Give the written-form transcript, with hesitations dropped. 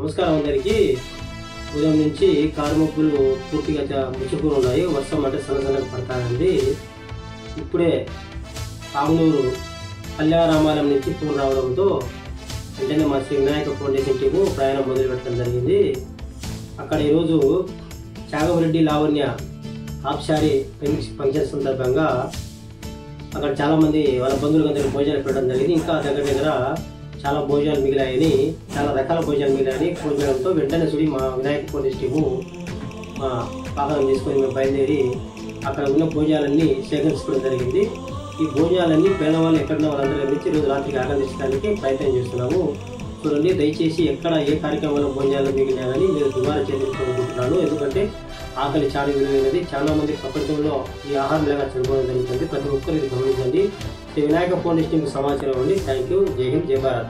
నమస్కారం అందరికీ. ఉదయం నుంచి కారుమబ్బులు పూర్తిగా ముచ్చుకుని ఉన్నాయి. వర్షం అంటే సన్నసన్నగా పడతానండి. ఇప్పుడే ఆంగ్లూరు కళ్యాణరామాలయం నుంచి ఫోన్ రావడంతో వెంటనే మా శ్రీ వినాయక ఫౌండేషన్ టీము ప్రయాణం మొదలుపెట్టడం జరిగింది. అక్కడ ఈరోజు చాగమరెడ్డి లావణ్య ఆప్షారీ ఫంక్షన్ సందర్భంగా అక్కడ చాలామంది వాళ్ళ బంధువులకు అందరికీ భోజనాలు పెట్టడం జరిగింది. ఇంకా దగ్గర చాలా భోజనాలు మిగిలాయని, చాలా రకాల భోజనాలు మిగిలాయని ఫోన్ చేయడంతో వెంటనే చూడి మా వినాయక ఫౌండేషన్ టీము మా వాహనం తీసుకొని మేము బయలుదేరి అక్కడ ఉన్న భోజనాలన్నీ సేకరించుకోవడం జరిగింది. ఈ భోజనాలన్నీ పేదవాళ్ళు ఎక్కడున్న వాళ్ళందరూ గమనించి ఈరోజు రాత్రికి ఆనందించడానికి ప్రయత్నం చేస్తున్నాము. చూడండి, దయచేసి ఎక్కడ ఏ కార్యక్రమంలో భోజనాలు మిగిలినాయని మీరు దుమారా చేయించుకోవాలనుకుంటున్నాను. ఎందుకంటే ఆకలి చాలా విలువైనది. చాలా మంది ప్రపంచంలో ఈ ఆహారం లేక చనిపోవడం జరుగుతుంది. ప్రతి ఒక్కరు ఇది గమనించండి. శ్రీ వినాయక ఫౌండేషన్ సమాచారం అండి. Thank you. జై హింద్, జై భారత్.